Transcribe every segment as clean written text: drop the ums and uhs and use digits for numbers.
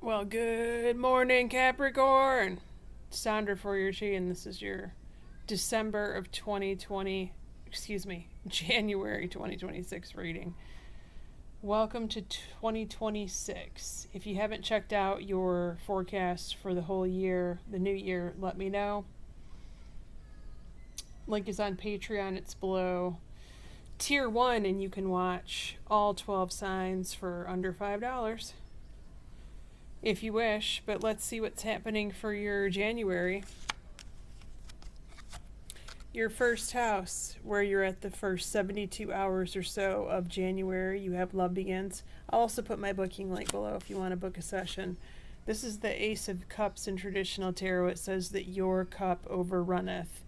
Well, good morning, Capricorn. Sondra for your Chi, and this is your December of 2020, January 2026 reading. Welcome to 2026. If you haven't checked out your forecast for the whole year, the new year, let me know. Link is on Patreon, it's below Tier 1, and you can watch all 12 signs for under $5. If you wish, but let's see what's happening for your January. Your first house, where you're at the first 72 hours or so of January, you have Love Begins. I'll also put my booking link below if you want to book a session. This is the Ace of Cups in traditional tarot. It says that your cup overrunneth.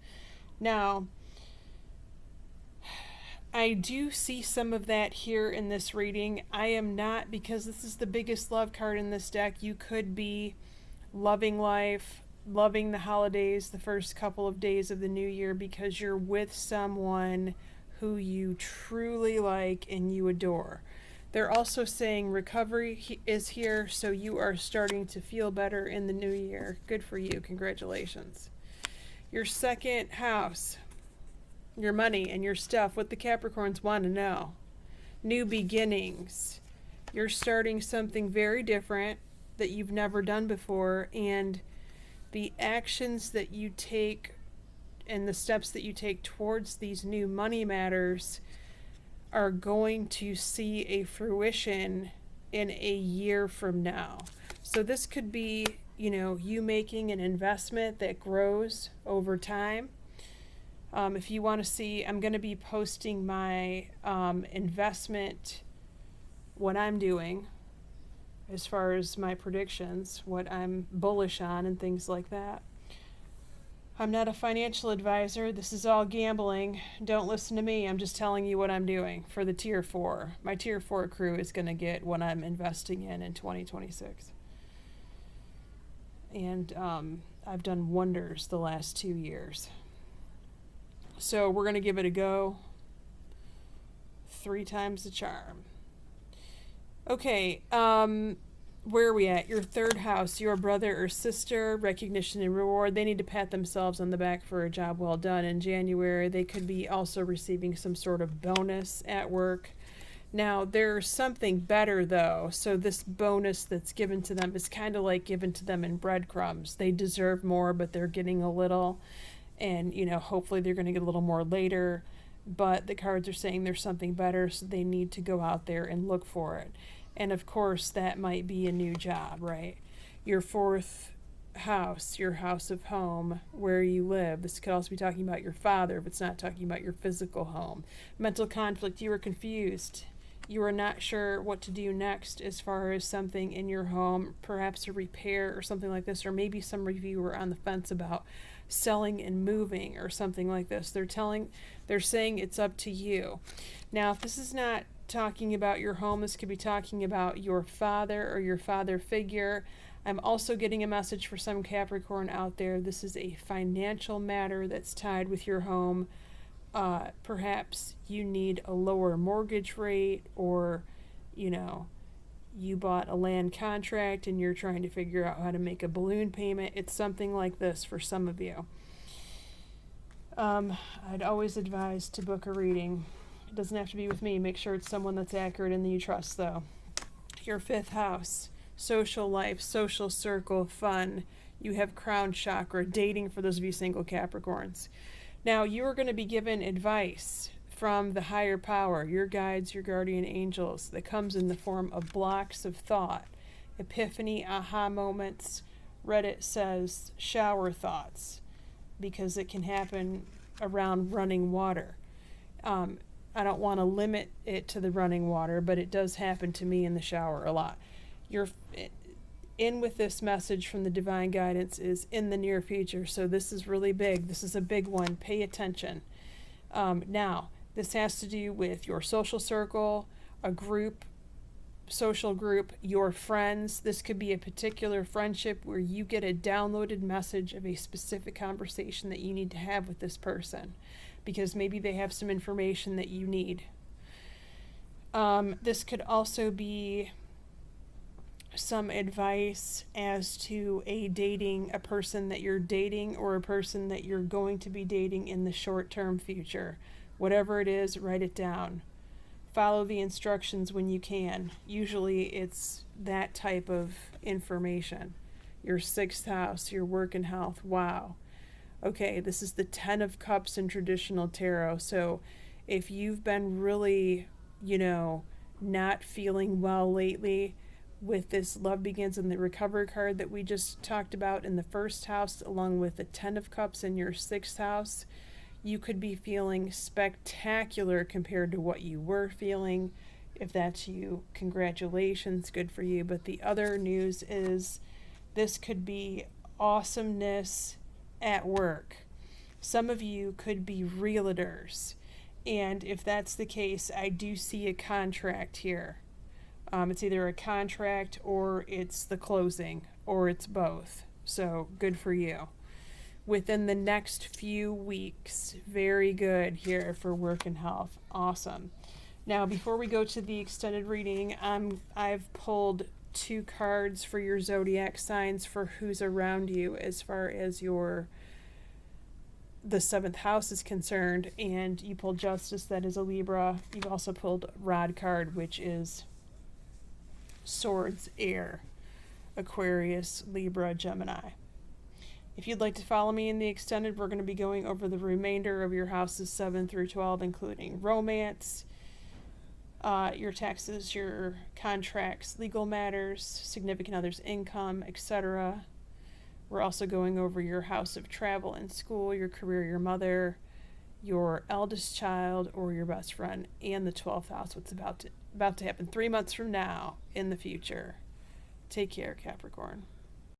Now, I do see some of that here in this reading. I am not, because this is the biggest love card in this deck. You could be loving life, loving the holidays, the first couple of days of the new year, because you're with someone who you truly like and you adore. They're also saying recovery is here, so you are starting to feel better in the new year. Good for you. Congratulations. Your second house, your money and your stuff, what the Capricorns want to know. New beginnings. You're starting something very different that you've never done before, and the actions that you take and the steps that you take towards these new money matters are going to see a fruition in a year from now. So this could be, you making an investment that grows over time. If you want to see, I'm going to be posting my investment, what I'm doing as far as my predictions, what I'm bullish on and things like that. I'm not a financial advisor. This is all gambling. Don't listen to me. I'm just telling you what I'm doing for the Tier 4. My Tier 4 crew is going to get what I'm investing in 2026. And I've done wonders the last 2 years. So we're going to give it a go. 3 times the charm. Okay, where are we at? Your third house, your brother or sister, recognition and reward. They need to pat themselves on the back for a job well done in January. They could be also receiving some sort of bonus at work. Now, there's something better, though. So this bonus that's given to them is kind of like given to them in breadcrumbs. They deserve more, but they're getting a little. And, hopefully they're going to get a little more later. But the cards are saying there's something better, so they need to go out there and look for it. And, of course, that might be a new job, right? Your fourth house, your house of home, where you live. This could also be talking about your father if it's not talking about your physical home. Mental conflict, you are confused. You are not sure what to do next as far as something in your home, perhaps a repair or something like this, or maybe some of you are on the fence about selling and moving or something like this. They're saying it's up to you. Now, if this is not talking about your home, this could be talking about your father or your father figure. I'm also getting a message for some Capricorn out there. This is a financial matter that's tied with your home. Perhaps you need a lower mortgage rate, or you bought a land contract and you're trying to figure out how to make a balloon payment. It's something like this for some of you. I'd always advise to book a reading. It doesn't have to be with me. Make sure it's someone that's accurate and that you trust, though. Your fifth house, social life, social circle, fun. You have crown chakra, dating for those of you single Capricorns. Now, you are going to be given advice from the higher power, your guides, your guardian angels, that comes in the form of blocks of thought, epiphany, aha moments. Reddit says shower thoughts, because it can happen around running water. I don't want to limit it to the running water, but it does happen to me in the shower a lot. You're in with this message from the divine guidance is in the near future, so this is really big. This is a big one. Pay attention. Now, this has to do with your social circle, a group, social group, your friends. This could be a particular friendship where you get a downloaded message of a specific conversation that you need to have with this person, because maybe they have some information that you need. This could also be some advice as to a person that you're dating or a person that you're going to be dating in the short-term future. Whatever it is, write it down. Follow the instructions when you can. Usually it's that type of information. Your 6th house, your work and health. Wow. Okay, this is the 10 of Cups in traditional tarot. So if you've been really, not feeling well lately, with this Love Begins in the Recovery card that we just talked about in the 1st house, along with the 10 of Cups in your 6th house, you could be feeling spectacular compared to what you were feeling. If that's you, congratulations, good for you. But the other news is this could be awesomeness at work. Some of you could be realtors. And if that's the case, I do see a contract here. It's either a contract or it's the closing or it's both. So good for you. Within the next few weeks, very good here for work and health. Awesome. Now, before we go to the extended reading, I've pulled 2 cards for your zodiac signs for who's around you as far as the 7th house is concerned, and you pulled Justice, that is a Libra. You've also pulled Rod card, which is Swords, Air, Aquarius, Libra, Gemini. If you'd like to follow me in the extended, we're going to be going over the remainder of your houses 7 through 12, including romance, your taxes, your contracts, legal matters, significant others' income, etc. We're also going over your house of travel and school, your career, your mother, your eldest child, or your best friend, and the 12th house, what's about to happen 3 months from now in the future. Take care, Capricorn.